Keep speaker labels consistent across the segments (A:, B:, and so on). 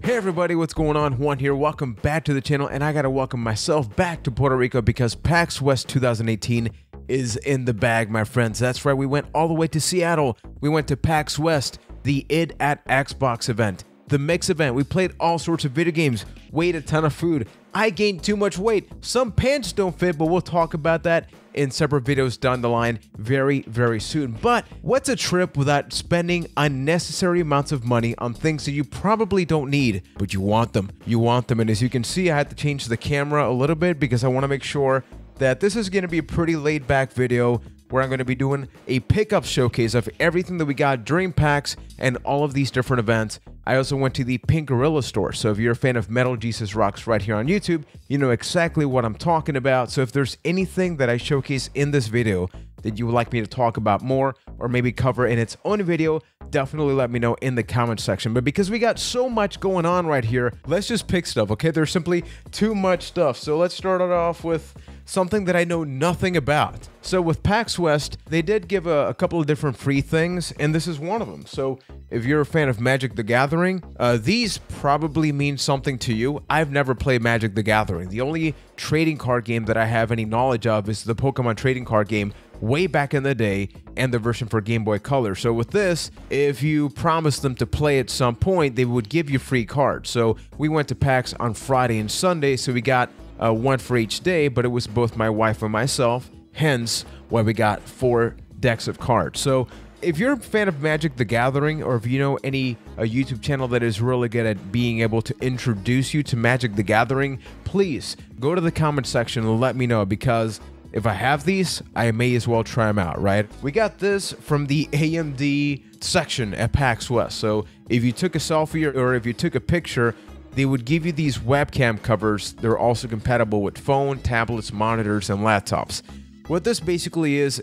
A: Hey everybody, what's going on? Juan here. Welcome back to the channel, and I gotta welcome myself back to Puerto Rico because PAX West 2018 is in the bag, my friends. That's right, we went all the way to Seattle. We went to PAX West, the id at Xbox event, the Mix event. We played all sorts of video games, ate a ton of food. I gained too much weight. Some pants don't fit, but we'll talk about that in separate videos down the line very soon. But what's a trip without spending unnecessary amounts of money on things that you probably don't need, but you want them? And as you can see, I had to change the camera a little bit because I want to make sure that this is going to be a pretty laid back video where I'm going to be doing a pickup showcase of everything that we got during PAX and all of these different events. I also went to the Pink Gorilla store, so if you're a fan of Metal Jesus Rocks right here on YouTube, you know exactly what I'm talking about. So if there's anything that I showcase in this video that you would like me to talk about more or maybe cover in its own video, definitely let me know in the comment section. But because we got so much going on right here, let's just pick stuff, okay? There's simply too much stuff. So let's start it off with something that I know nothing about. So with PAX West, they did give a couple of different free things, and this is one of them. So if you're a fan of Magic the Gathering, these probably mean something to you. I've never played Magic the Gathering. The only trading card game that I have any knowledge of is the Pokemon trading card game way back in the day and the version for Game Boy Color. So with this, if you promised them to play at some point, they would give you free cards. So we went to PAX on Friday and Sunday, so we got one for each day, but it was both my wife and myself, hence why we got 4 decks of cards. So if you're a fan of Magic the Gathering, or if you know any YouTube channel that is really good at being able to introduce you to Magic the Gathering, please go to the comment section and let me know, because if I have these, I may as well try them out, right? We got this from the AMD section at PAX West. So if you took a selfie or if you took a picture, they would give you these webcam covers. They're also compatible with phone, tablets, monitors, and laptops. What this basically is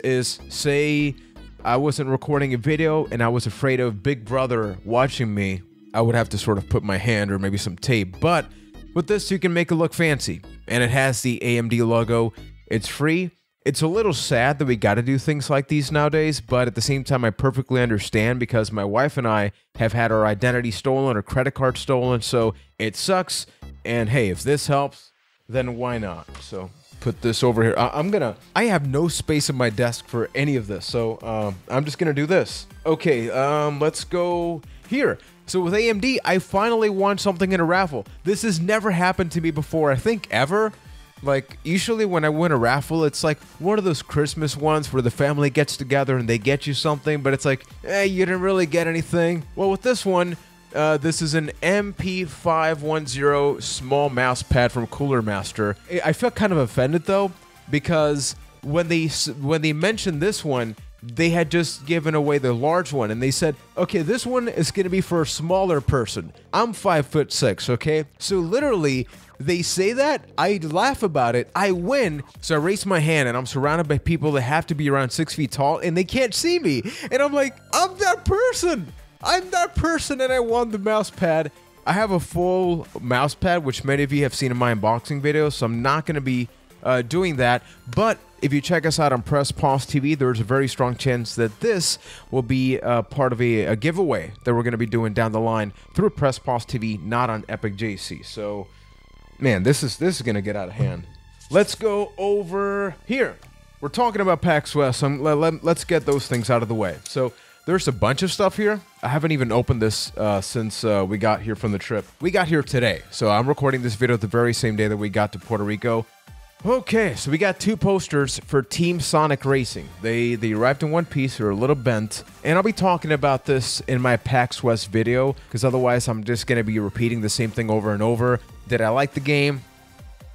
A: say I wasn't recording a video and I was afraid of Big Brother watching me, I would have to sort of put my hand or maybe some tape. But with this, you can make it look fancy. And it has the AMD logo. It's free. It's a little sad that we got to do things like these nowadays, but at the same time, I perfectly understand because my wife and I have had our identity stolen or credit card stolen, so it sucks. And hey, if this helps, then why not? So put this over here. I have no space in my desk for any of this, so I'm just gonna do this. Okay, let's go here. So with AMD, I finally won something in a raffle. This has never happened to me before, I think ever. Like, usually when I win a raffle, it's like one of those Christmas ones where the family gets together and they get you something, but it's like, you didn't really get anything. Well, with this one, this is an MP510 small mouse pad from Cooler Master. I felt kind of offended, though, because when they mentioned this one, they had just given away the large one, and they said, okay, this one is going to be for a smaller person. I'm 5'6", okay? So literally, they say that, I laugh about it, I win, so I raise my hand, and I'm surrounded by people that have to be around 6 feet tall, and they can't see me. And I'm like, I'm that person! I'm that person, and I won the mouse pad. I have a full mouse pad, which many of you have seen in my unboxing videos, so I'm not going to be doing that. But if you check us out on Press Pause TV, there's a very strong chance that this will be part of a giveaway that we're going to be doing down the line through Press Pause TV, not on Epic JC. So, man, this is going to get out of hand. Let's go over here. We're talking about PAX West, so let's get those things out of the way. So there's a bunch of stuff here. I haven't even opened this since we got here from the trip. We got here today, so I'm recording this video the very same day that we got to Puerto Rico. Okay, so we got 2 posters for Team Sonic Racing. They arrived in one piece, they're a little bent, and I'll be talking about this in my PAX West video, because otherwise I'm just going to be repeating the same thing over and over. Did I like the game?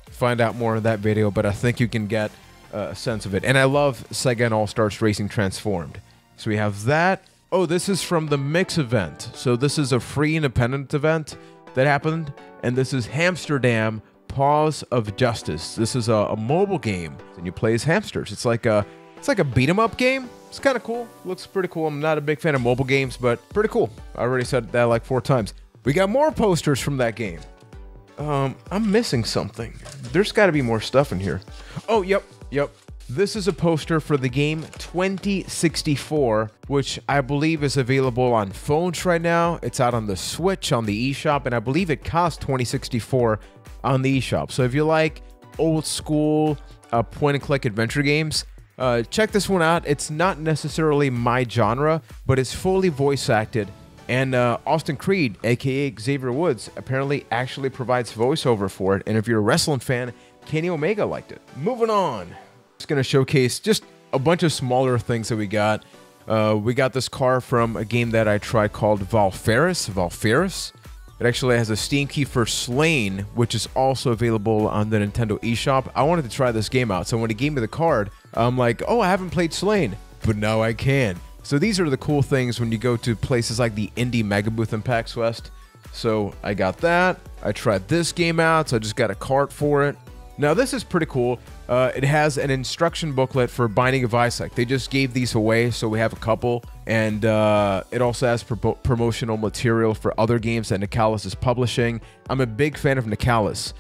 A: Find out more in that video, but I think you can get a sense of it. And I love Sega and All-Stars Racing Transformed. So we have that. Oh, this is from the Mix event. So this is a free independent event that happened, and this is Hamsterdam Paws of Justice. This is a mobile game, and you play as hamsters. It's like a beat 'em up game. It's kind of cool. Looks pretty cool. I'm not a big fan of mobile games, but pretty cool. I already said that like 4 times. We got more posters from that game. I'm missing something. There's got to be more stuff in here. Oh, yep. This is a poster for the game 2064, which I believe is available on phones right now. It's out on the Switch on the eShop, and I believe it costs 2064 on the eShop. So if you like old school point-and-click adventure games, check this one out. It's not necessarily my genre, but it's fully voice acted. And Austin Creed, aka Xavier Woods, apparently actually provides voiceover for it. And if you're a wrestling fan, Kenny Omega liked it. Moving on. Just going to showcase just a bunch of smaller things that we got. We got this car from a game that I tried called Valfaris. It actually has a Steam key for Slain, which is also available on the Nintendo eShop. I wanted to try this game out, so when he gave me the card, I'm like, oh, I haven't played Slain, but now I can. So these are the cool things when you go to places like the Indie Mega Booth in PAX West. So I got that. I tried this game out, so I just got a cart for it. Now this is pretty cool. It has an instruction booklet for Binding of Isaac. They just gave these away, so we have a couple. And it also has promotional material for other games that Nicalis is publishing. I'm a big fan of Nicalis.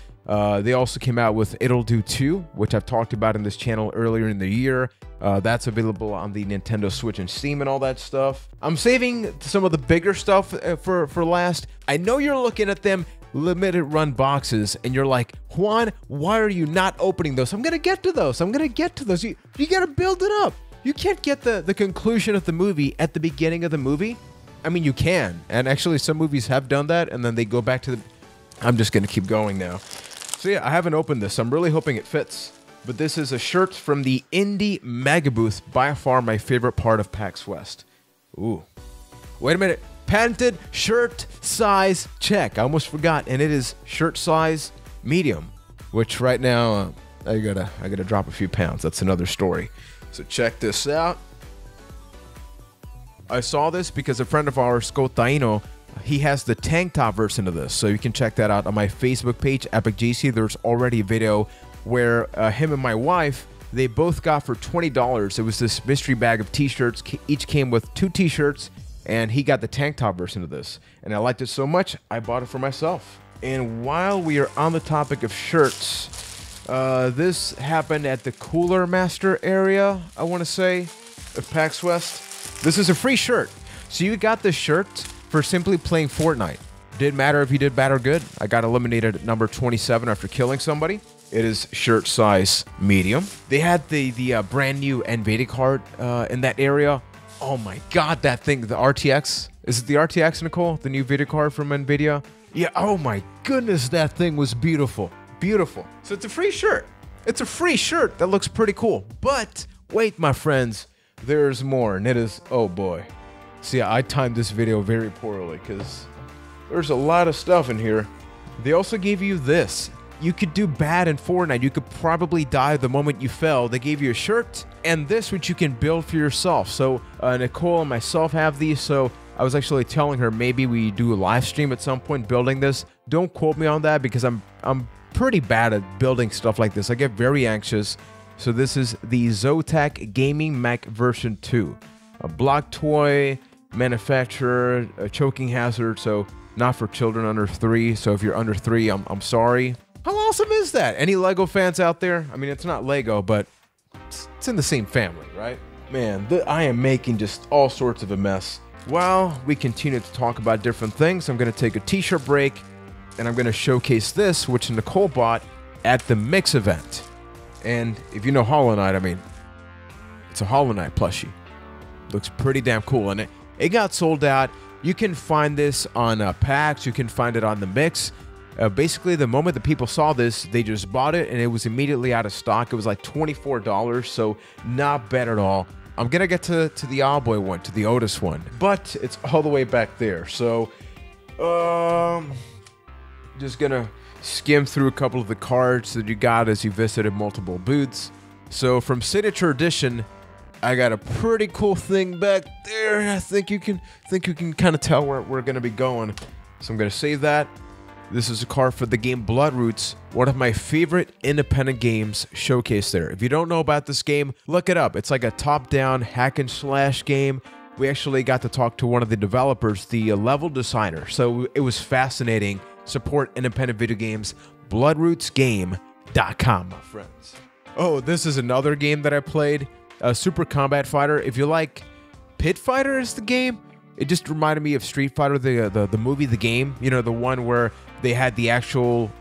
A: They also came out with It'll Do 2, which I've talked about in this channel earlier in the year. That's available on the Nintendo Switch and Steam and all that stuff. I'm saving some of the bigger stuff for last. I know you're looking at them limited run boxes and you're like, Juan, why are you not opening those? I'm gonna get to those. You gotta build it up. You can't get the conclusion of the movie at the beginning of the movie. I mean, you can, and actually some movies have done that, and then they go back to the... I'm just gonna keep going now. So yeah, I haven't opened this. I'm really hoping it fits. But this is a shirt from the Indie Mega Booth, by far my favorite part of PAX West. Ooh. Wait a minute. Patented shirt size check. I almost forgot, and it is shirt size medium, which right now I gotta drop a few pounds. That's another story. So check this out. I saw this because a friend of ours, Scott Taino, he has the tank top version of this, so you can check that out on my Facebook page, Epic GC. There's already a video where him and my wife, they both got for $20. It was this mystery bag of t-shirts. Each came with 2 t-shirts, and he got the tank top version of this. And I liked it so much, I bought it for myself. And while we are on the topic of shirts, this happened at the Cooler Master area, I want to say, of PAX West. This is a free shirt. So you got this shirt for simply playing Fortnite. Didn't matter if you did bad or good. I got eliminated at number 27 after killing somebody. It is shirt size medium. They had the brand new NVIDIA card in that area. Oh my god, that thing, the RTX. Is it the RTX, Nicole? The new video card from NVIDIA? Yeah, oh my goodness, that thing was beautiful. Beautiful. So it's a free shirt. It's a free shirt that looks pretty cool. But wait, my friends, there's more, and it is, oh boy. See, I timed this video very poorly because there's a lot of stuff in here. They also gave you this. You could do bad in Fortnite. You could probably die the moment you fell. They gave you a shirt and this, which you can build for yourself. So Nicole and myself have these. So I was actually telling her maybe we do a live stream at some point building this. Don't quote me on that because I'm pretty bad at building stuff like this. I get very anxious. So this is the Zotac Gaming Mech version 2. A block toy manufacturer, a choking hazard. So not for children under 3. So if you're under 3, I'm sorry. How awesome is that? Any LEGO fans out there? I mean, it's not LEGO, but it's in the same family, right? Man, I am making just all sorts of a mess. While we continue to talk about different things, I'm going to take a t-shirt break, and I'm going to showcase this, which Nicole bought at the Mix event. And if you know Hollow Knight, I mean, it's a Hollow Knight plushie. Looks pretty damn cool, and it got sold out. You can find this on PAX. You can find it on the Mix. Basically, the moment that people saw this, they just bought it, and it was immediately out of stock. It was like $24, so not bad at all. I'm going to get to the Owlboy one, to the Otis one, but it's all the way back there. So, just going to skim through a couple of the cards that you got as you visited multiple booths. So, from Signature Edition, I got a pretty cool thing back there. I think you can kind of tell where we're going to be going. So, I'm going to save that. This is a card for the game Bloodroots, one of my favorite independent games showcased there. If you don't know about this game, look it up. It's like a top-down hack and slash game. We actually got to talk to one of the developers, the level designer. So it was fascinating. Support independent video games, bloodrootsgame.com, my friends. Oh, this is another game that I played, Super Combat Fighter. If you like Pit Fighter is the game, it just reminded me of Street Fighter, the movie, the game. You know, the one where they had the actual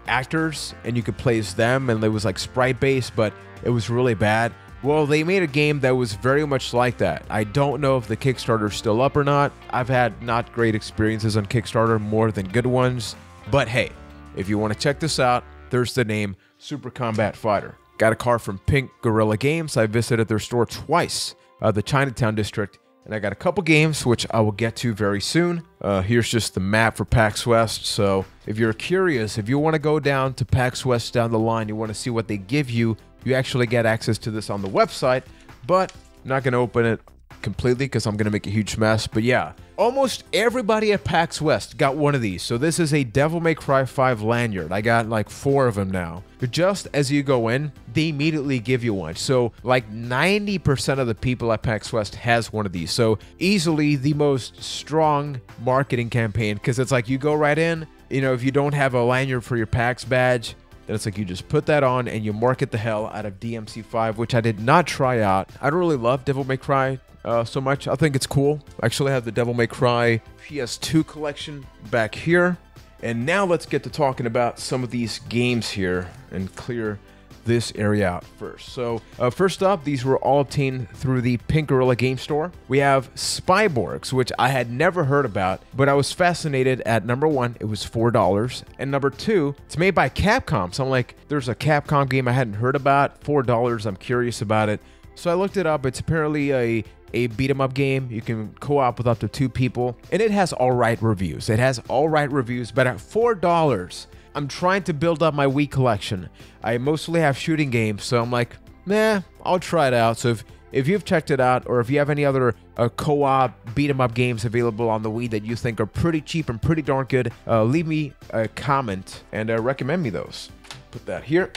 A: actors and you could play as them, and it was like sprite based, but it was really bad. Well, they made a game that was very much like that. I don't know if the Kickstarter's still up or not. I've had not great experiences on Kickstarter, more than good ones. But hey, if you want to check this out, there's the name, Super Combat Fighter. Got a card from Pink Gorilla Games. I visited their store twice, the Chinatown district, and I got a couple games, which I will get to very soon. Here's just the map for PAX West. So if you're curious, if you want to go down to PAX West down the line, you want to see what they give you, you actually get access to this on the website, but I'm not going to open it completely because I'm going to make a huge mess. But yeah, almost everybody at PAX West got one of these. So this is a Devil May Cry 5 lanyard. I got like 4 of them now. But just as you go in, they immediately give you one. So like 90% of the people at PAX West has one of these. So easily the most strong marketing campaign, because it's like you go right in, you know, if you don't have a lanyard for your PAX badge, then it's like you just put that on and you market the hell out of DMC5, which I did not try out. I don't really love Devil May Cry so much. I think it's cool. I actually have the Devil May Cry PS2 collection back here. And now let's get to talking about some of these games here and clear this area out first. So first up, these were all obtained through the Pink Gorilla Game Store. We have Spyborgs, which I had never heard about, but I was fascinated at number 1, it was $4. And number 2, it's made by Capcom. So I'm like, there's a Capcom game I hadn't heard about, $4, I'm curious about it. So I looked it up. It's apparently a beat 'em up game. You can co-op with up to 2 people, and it has all right reviews. It has all right reviews, but at $4, I'm trying to build up my Wii collection. I mostly have shooting games, so I'm like, nah, I'll try it out. So if you've checked it out, or if you have any other co-op beat 'em up games available on the Wii that you think are pretty cheap and pretty darn good, leave me a comment and recommend me those. Put that here.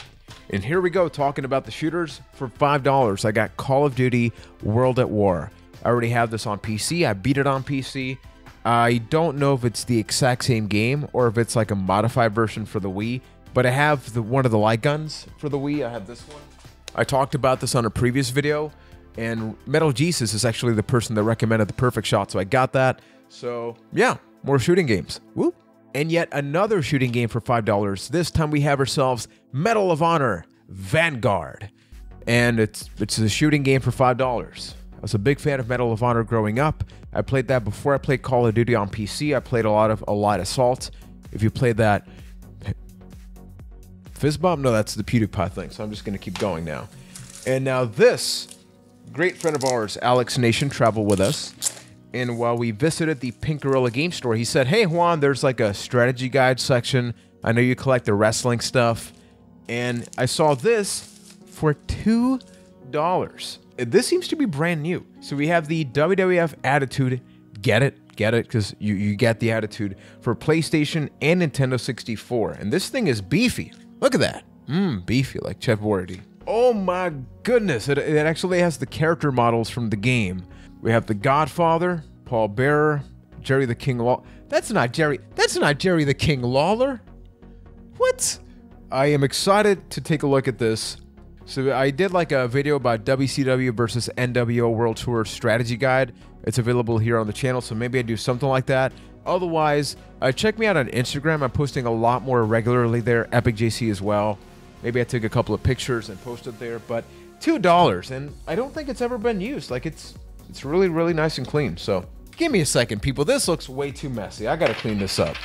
A: And here we go, talking about the shooters for $5. I got Call of Duty World at War. I already have this on PC. I beat it on PC. I don't know if it's the exact same game or if it's like a modified version for the Wii, but I have one of the light guns for the Wii. I have this one. I talked about this on a previous video, and Metal Jesus is actually the person that recommended the Perfect Shot, so I got that. So yeah, more shooting games. Whoop. And yet another shooting game for $5. This time we have ourselves Medal of Honor Vanguard. And it's a shooting game for $5. I was a big fan of Medal of Honor growing up. I played that before I played Call of Duty on PC. I played a lot of Allied Assault. If you played that... Fizz Bomb? No, that's the PewDiePie thing. So I'm just going to keep going now. And now this great friend of ours, Alex Nation, traveled with us. And while we visited the Pink Gorilla Game Store, he said, hey, Juan, there's like a strategy guide section. I know you collect the wrestling stuff. And I saw this for $2. This seems to be brand new. So we have the WWF Attitude. Get it, because you get the Attitude for PlayStation and Nintendo 64. And this thing is beefy. Look at that. Beefy, like Chef Boyardee. Oh my goodness. It actually has the character models from the game. We have the Godfather, Paul Bearer, Jerry the King Lawler. That's not Jerry the King Lawler. What? I am excited to take a look at this. So I did like a video about WCW versus NWO World Tour strategy guide. It's available here on the channel, so maybe I do something like that. Otherwise, check me out on Instagram. I'm posting a lot more regularly there. EpicJC as well. Maybe I took a couple of pictures and posted there, but $2, and I don't think it's ever been used. Like it's really, really nice and clean. So give me a second, people. This looks way too messy. I gotta clean this up.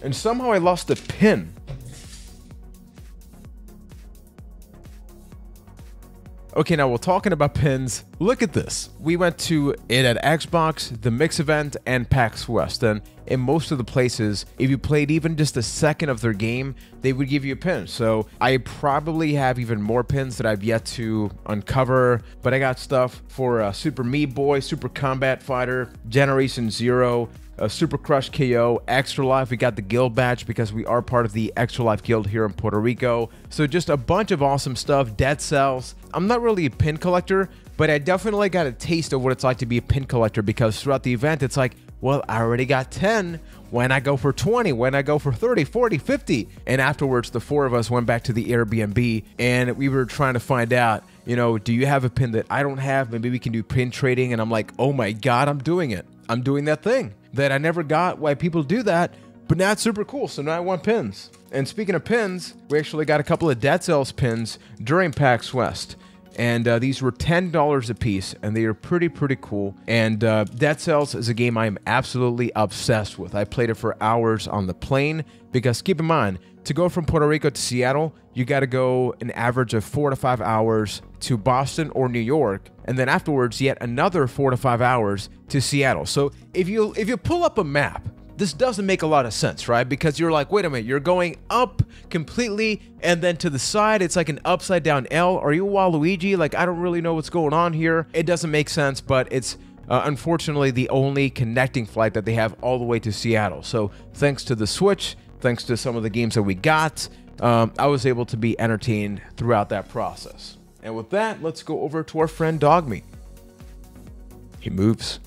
A: And somehow I lost a pin. Okay, now we're talking about pins. Look at this. We went to it at Xbox, the Mix event, and PAX West. And in most of the places, if you played even just a second of their game, they would give you a pin. So I probably have even more pins that I've yet to uncover. But I got stuff for Super Meat Boy, Super Combat Fighter, Generation Zero, Super Crush KO, Extra Life. We got the guild badge because we are part of the Extra Life Guild here in Puerto Rico. So just a bunch of awesome stuff. Dead Cells. I'm not really a pin collector, but I definitely got a taste of what it's like to be a pin collector, because throughout the event, it's like, well, I already got 10. When I go for 20, when I go for 30, 40, 50. And afterwards, the 4 of us went back to the Airbnb and we were trying to find out, you know, do you have a pin that I don't have? Maybe we can do pin trading. And I'm like, oh my God, I'm doing it. I'm doing that thing that I never got why people do that. But now it's super cool. So now I want pins. And speaking of pins, we actually got a couple of Dead Cells pins during PAX West. And these were $10 a piece, and they are pretty cool. And Dead Cells is a game I am absolutely obsessed with. I played it for hours on the plane, because keep in mind, to go from Puerto Rico to Seattle, you got to go an average of 4 to 5 hours to Boston or New York, and then afterwards yet another 4 to 5 hours to Seattle. So if you pull up a map, this doesn't make a lot of sense, right? Because you're like, wait a minute, you're going up completely, and then to the side, it's like an upside down L. Are you Waluigi? Like, I don't really know what's going on here. It doesn't make sense, but it's unfortunately the only connecting flight that they have all the way to Seattle. So thanks to the Switch, thanks to some of the games that we got, I was able to be entertained throughout that process. And with that, let's go over to our friend Dogmeat. He moves.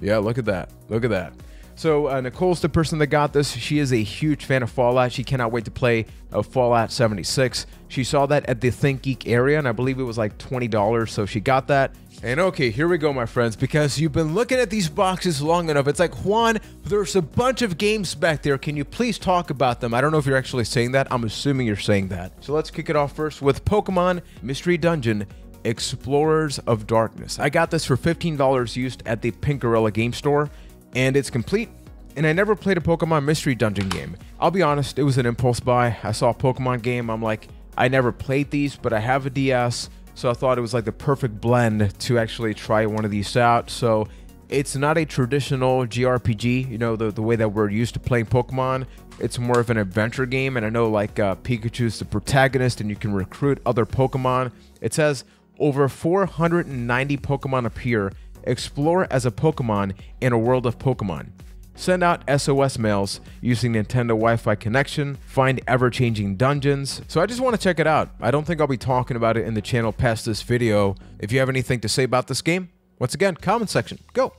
A: Yeah, look at that. Look at that. So Nicole's the person that got this. She is a huge fan of Fallout. She cannot wait to play Fallout 76. She saw that at the ThinkGeek area, and I believe it was like $20, so she got that. And okay, here we go, my friends, because you've been looking at these boxes long enough. It's like, Juan, there's a bunch of games back there. Can you please talk about them? I don't know if you're actually saying that. I'm assuming you're saying that. So let's kick it off first with Pokemon Mystery Dungeon Explorers of Darkness. I got this for $15 used at the Pink Gorilla game store, and it's complete. And I never played a Pokemon Mystery Dungeon game. I'll be honest, it was an impulse buy. I saw a Pokemon game. I'm like, I never played these, but I have a DS, so I thought it was like the perfect blend to actually try one of these out. So it's not a traditional JRPG, you know, the way that we're used to playing Pokemon. It's more of an adventure game, and I know like Pikachu's the protagonist, and you can recruit other Pokemon. It says over 490 Pokemon appear. Explore as a Pokemon in a world of Pokemon. Send out SOS mails using Nintendo Wi-Fi connection. Find ever-changing dungeons. So I just want to check it out. I don't think I'll be talking about it in the channel past this video. If you have anything to say about this game, once again, comment section. Go.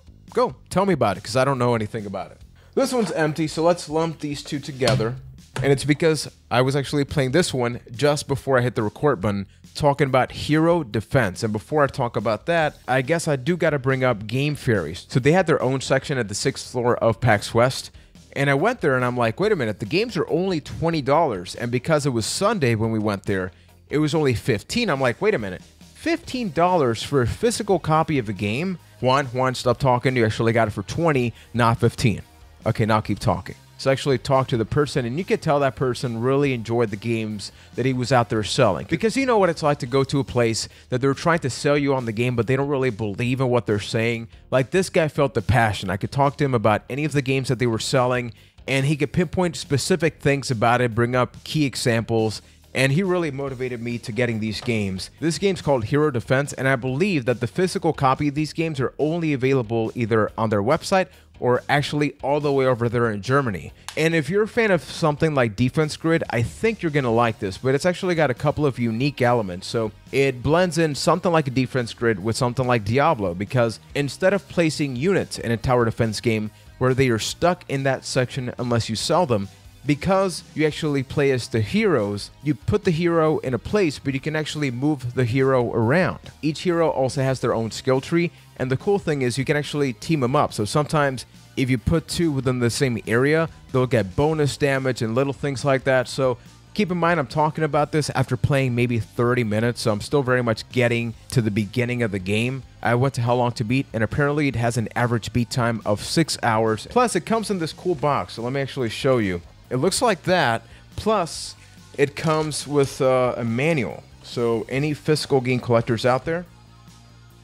A: Tell me about it, because I don't know anything about it. This one's empty, so let's lump these two together. And it's because I was actually playing this one just before I hit the record button, talking about Hero Defense. And before I talk about that, I guess I do got to bring up Game Fairies. So they had their own section at the 6th floor of PAX West. And I went there and I'm like, wait a minute, the games are only $20. And because it was Sunday when we went there, it was only $15. I'm like, wait a minute, $15 for a physical copy of a game? Juan, stop talking. You actually got it for $20, not $15. Okay, now keep talking. So actually talk to the person, and you could tell that person really enjoyed the games that he was out there selling. Because you know what it's like to go to a place that they're trying to sell you on the game, but they don't really believe in what they're saying. Like, this guy felt the passion. I could talk to him about any of the games that they were selling, and he could pinpoint specific things about it, bring up key examples, and he really motivated me to getting these games. This game's called Hero Defense, and I believe that the physical copy of these games are only available either on their website or actually all the way over there in Germany. And if you're a fan of something like Defense Grid, I think you're gonna like this, but it's actually got a couple of unique elements. So it blends in something like a Defense Grid with something like Diablo, because instead of placing units in a tower defense game where they are stuck in that section unless you sell them, because you actually play as the heroes, you put the hero in a place, but you can actually move the hero around. Each hero also has their own skill tree, and the cool thing is you can actually team them up. So sometimes if you put two within the same area, they'll get bonus damage and little things like that. So keep in mind, I'm talking about this after playing maybe 30 minutes, so I'm still very much getting to the beginning of the game. I went to How Long to Beat, and apparently it has an average beat time of 6 hours. Plus, it comes in this cool box, so let me actually show you. It looks like that, plus it comes with a manual. So any physical game collectors out there,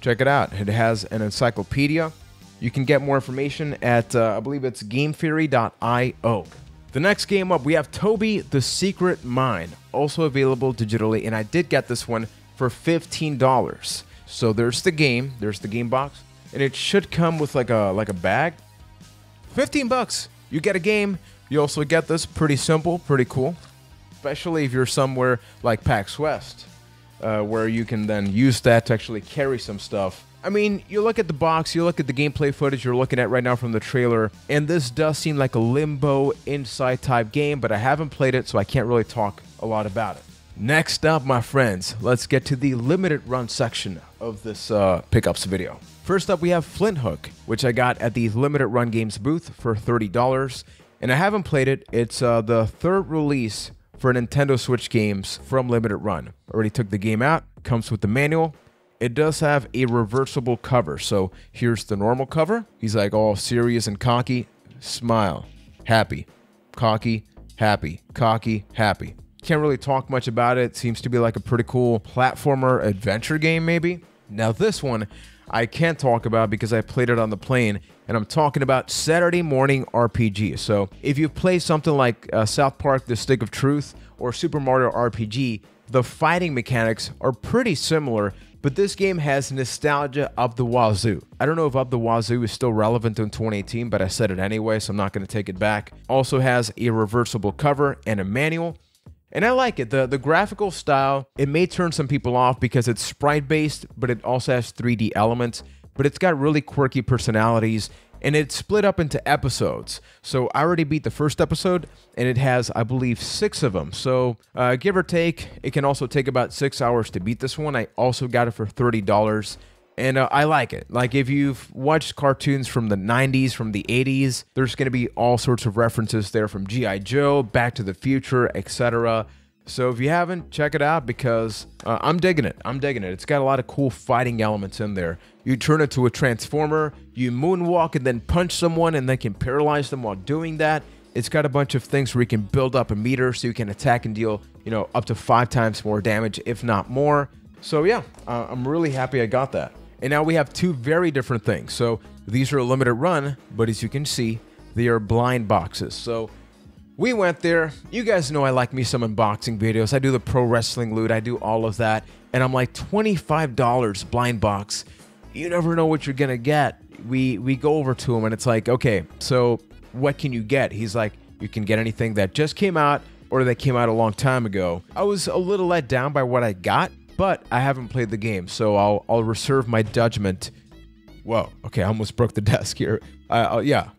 A: check it out. It has an encyclopedia. You can get more information at, I believe it's GameFairy.io. The next game up, we have Toby the Secret Mine, also available digitally, and I did get this one for $15. So there's the game box, and it should come with like a bag. 15 bucks, you get a game. You also get this. Pretty simple, pretty cool, especially if you're somewhere like PAX West. where you can then use that to actually carry some stuff. I mean, you look at the box, you look at the gameplay footage you're looking at right now from the trailer, and this does seem like a Limbo Inside type game, but I haven't played it, so I can't really talk a lot about it. Next up, my friends, let's get to the limited run section of this pickups video. First up, we have Flint Hook, which I got at the Limited Run Games booth for $30, and I haven't played it. It's the third release for Nintendo Switch games from Limited Run. Already took the game out, comes with the manual. It does have a reversible cover, so here's the normal cover. He's like all serious and cocky. Smile. Happy. Cocky. Happy. Cocky. Happy. Can't really talk much about it. Seems to be like a pretty cool platformer adventure game, maybe. Now this one, I can't talk about because I played it on the plane, and I'm talking about Saturday Morning RPG. So if you play something like South Park: The Stick of Truth or Super Mario RPG, the fighting mechanics are pretty similar, but this game has nostalgia up the wazoo. I don't know if up the wazoo is still relevant in 2018, but I said it anyway, so I'm not going to take it back. Also has a reversible cover and a manual. And I like it. The graphical style, it may turn some people off because it's sprite-based, but it also has 3D elements. But it's got really quirky personalities, and it's split up into episodes. So I already beat the first episode, and it has, I believe, 6 of them. So give or take, it can also take about 6 hours to beat this one. I also got it for $30. And I like it. Like, if you've watched cartoons from the 90s, from the 80s, there's going to be all sorts of references there from G.I. Joe, Back to the Future, etc. So if you haven't, check it out because I'm digging it. I'm digging it. It's got a lot of cool fighting elements in there. You turn it to a transformer, you moonwalk and then punch someone and then can paralyze them while doing that. It's got a bunch of things where you can build up a meter so you can attack and deal, up to 5 times more damage, if not more. So yeah, I'm really happy I got that. And now we have 2 very different things. So these are a limited run, but as you can see, they are blind boxes. So we went there. You guys know I like me some unboxing videos. I do the pro wrestling loot. I do all of that. And I'm like, $25 blind box. You never know what you're going to get. We go over to him and it's like, okay, so what can you get? He's like, you can get anything that just came out or that came out a long time ago. I was a little let down by what I got, but I haven't played the game, so I'll reserve my judgment. Whoa, okay, I almost broke the desk here. Yeah.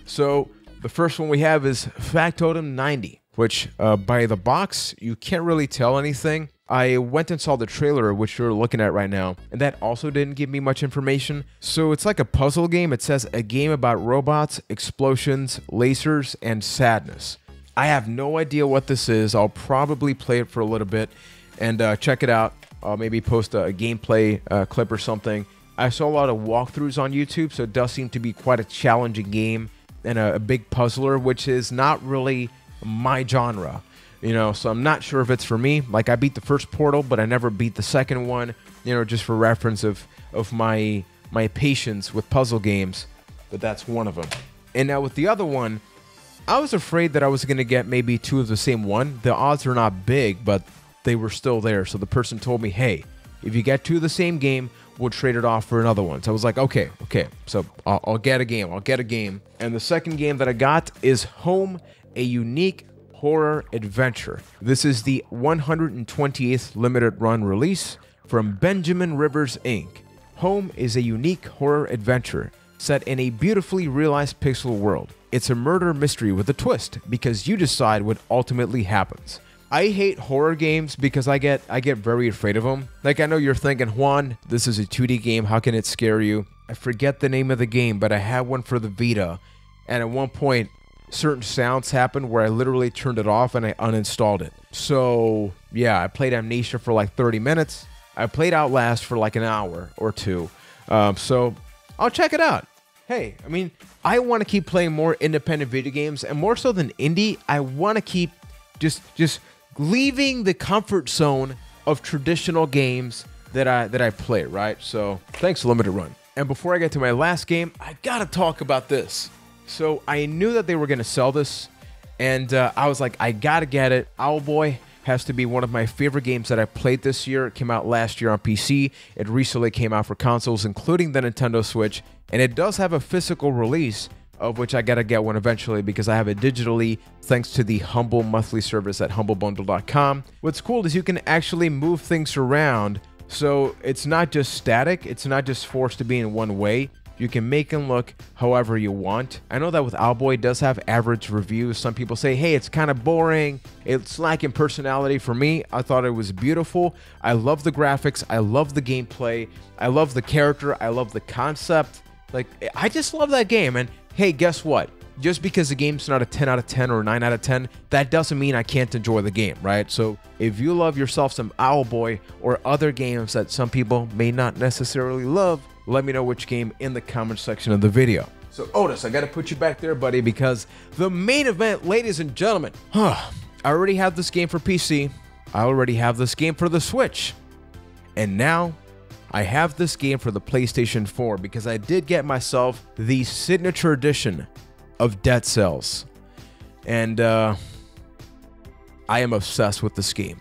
A: So the first one we have is Factotum 90, which by the box, you can't really tell anything. I went and saw the trailer, which you're looking at right now, and that also didn't give me much information. So it's like a puzzle game. It says a game about robots, explosions, lasers, and sadness. I have no idea what this is. I'll probably play it for a little bit and check it out. I'll maybe post a gameplay clip or something. I saw a lot of walkthroughs on YouTube, so it does seem to be quite a challenging game and a big puzzler, which is not really my genre. So I'm not sure if it's for me. Like, I beat the first Portal, but I never beat the second one, just for reference of my patience with puzzle games, but that's one of them. And now with the other one, I was afraid that I was going to get maybe 2 of the same one. The odds are not big, but they were still there. So the person told me, hey, if you get 2 of the same game, we'll trade it off for another one. So I was like, okay. So I'll get a game. And the second game that I got is Home, a unique horror adventure. This is the 128th limited run release from Benjamin Rivers Inc. Home is a unique horror adventure set in a beautifully realized pixel world. It's a murder mystery with a twist because you decide what ultimately happens. I hate horror games because I get very afraid of them. Like, I know you're thinking, Juan, this is a 2D game, how can it scare you? I forget the name of the game, but I had one for the Vita, and at one point, certain sounds happened where I literally turned it off and I uninstalled it. So yeah, I played Amnesia for like 30 minutes. I played Outlast for like an hour or 2. So I'll check it out. Hey, I mean, I want to keep playing more independent video games, and more so than indie, I want to keep just leaving the comfort zone of traditional games that I play, right? So thanks, Limited Run. And before I get to my last game, I gotta talk about this. So I knew that they were going to sell this, and I was like, I gotta get it. Owlboy has to be one of my favorite games that I played this year. It came out last year on PC. It recently came out for consoles, including the Nintendo Switch, and it does have a physical release, of which I gotta get one eventually because I have it digitally thanks to the Humble monthly service at humblebundle.com. What's cool is you can actually move things around, so it's not just static, it's not just forced to be in one way. You can make them look however you want. I know that with Owlboy, it does have average reviews. Some people say, hey, it's kind of boring, it's lacking personality. For me, I thought it was beautiful. I love the graphics, I love the gameplay, I love the character, I love the concept. Like, I just love that game. And hey, guess what? Just because the game's not a 10 out of 10 or 9 out of 10, that doesn't mean I can't enjoy the game, right? So if you love yourself some Owlboy or other games that some people may not necessarily love, let me know which game in the comment section of the video. So Otis, I gotta put you back there, buddy, because the main event, ladies and gentlemen. I already have this game for PC. I already have this game for the Switch. And now I have this game for the PlayStation 4 because I did get myself the Signature Edition of Dead Cells. And I am obsessed with this game.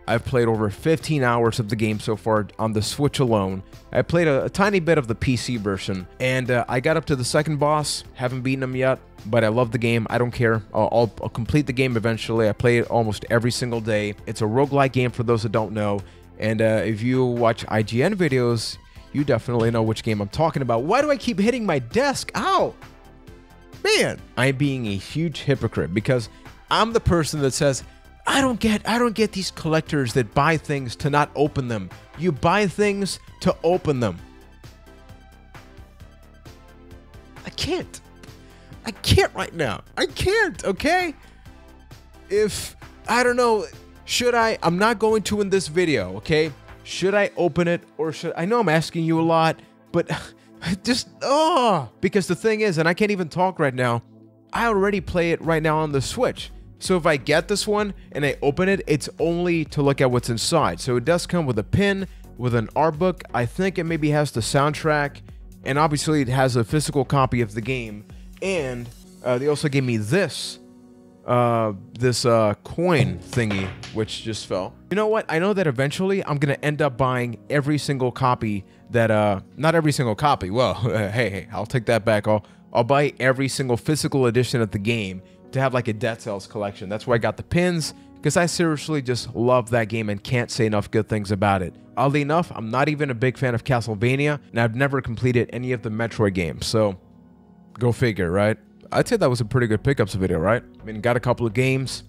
A: I've played over 15 hours of the game so far on the Switch alone. I played a tiny bit of the PC version, and I got up to the second boss. Haven't beaten him yet, but I love the game. I don't care. I'll complete the game eventually. I play it almost every single day. It's a roguelike game for those that don't know. And if you watch IGN videos, you definitely know which game I'm talking about. Why do I keep hitting my desk? Ow! Man, I'm being a huge hypocrite because I'm the person that says, I don't get these collectors that buy things to not open them. You buy things to open them. I can't. I can't right now. I can't, okay? If, I don't know, should I? I'm not going to in this video, okay? Should I open it or should I know I'm asking you a lot, but just, because the thing is, and I can't even talk right now, I already play it right now on the Switch. So if I get this one and I open it, it's only to look at what's inside. So it does come with a pin, with an art book. I think it maybe has the soundtrack, and obviously it has a physical copy of the game. And they also gave me this coin thingy, which just fell. You know what? I know that eventually I'm gonna end up buying every single copy that not every single copy. Well, hey, I'll take that back. I'll buy every single physical edition of the game to have like a Dead Cells collection. That's why I got the pins, because I seriously just love that game and can't say enough good things about it. Oddly enough, I'm not even a big fan of Castlevania, and I've never completed any of the Metroid games, so go figure, right? I'd say that was a pretty good pickups video, right? I mean, got a couple of games,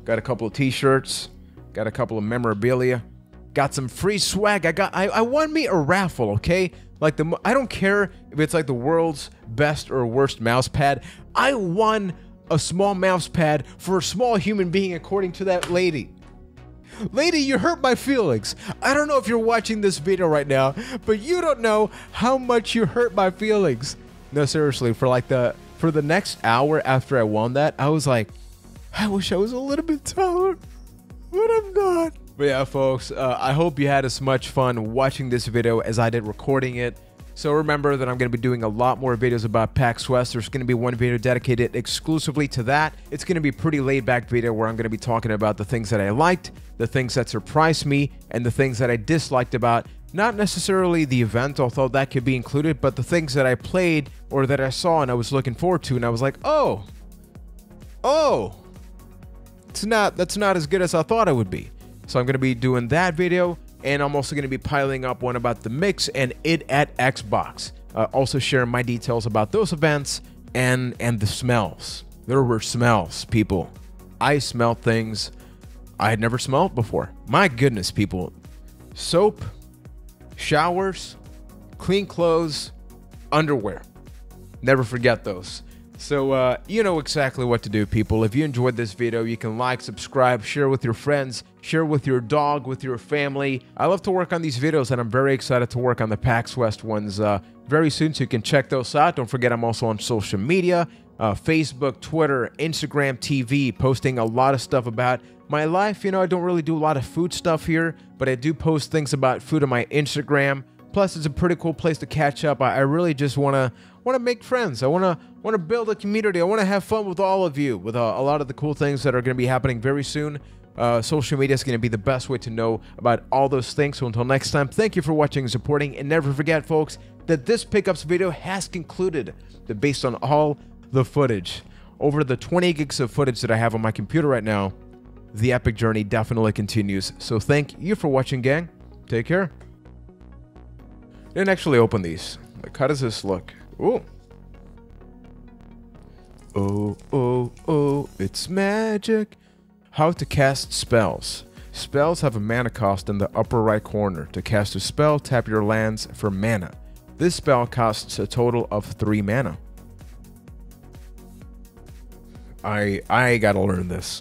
A: got a couple of t-shirts, got a couple of memorabilia, got some free swag. I won me a raffle, okay? Like I don't care if it's like the world's best or worst mouse pad. I won a small mouse pad for a small human being, according to that lady. Lady, you hurt my feelings. I don't know if you're watching this video right now, but you don't know how much you hurt my feelings. No, seriously, for the next hour after I won that, I was like, I wish I was a little bit taller, but I'm not. But yeah, folks, I hope you had as much fun watching this video as I did recording it. So remember that I'm going to be doing a lot more videos about PAX West. There's going to be one video dedicated exclusively to that. It's going to be a pretty laid-back video where I'm going to be talking about the things that I liked, the things that surprised me, and the things that I disliked about, not necessarily the event, although that could be included, but the things that I played or that I saw and I was looking forward to, and I was like, oh, that's not as good as I thought it would be. So I'm going to be doing that video. And I'm also going to be piling up one about the Mix and It at Xbox. Also sharing my details about those events and the smells. There were smells, people. I smelled things I had never smelled before. My goodness, people. Soap, showers, clean clothes, underwear. Never forget those. So, you know exactly what to do, people. If you enjoyed this video, you can like, subscribe, share with your friends, share with your dog, with your family. I love to work on these videos, and I'm very excited to work on the PAX West ones very soon, so you can check those out. Don't forget, I'm also on social media, Facebook, Twitter, Instagram, TV, posting a lot of stuff about my life. You know, I don't really do a lot of food stuff here, but I do post things about food on my Instagram. Plus, it's a pretty cool place to catch up. I really just want to make friends. I want to build a community. I want to have fun with all of you, with a lot of the cool things that are going to be happening very soon. Social media is going to be the best way to know about all those things. So until next time, thank you for watching and supporting. And never forget, folks, that this pickups video has concluded. That based on all the footage. Over the 20 gigs of footage that I have on my computer right now, the epic journey definitely continues. So thank you for watching, gang. Take care. Didn't actually open these. Like, how does this look? Ooh. Oh, oh, oh, it's magic. How to cast spells. Spells have a mana cost in the upper right corner. To cast a spell, tap your lands for mana. This spell costs a total of 3 mana. I gotta learn this.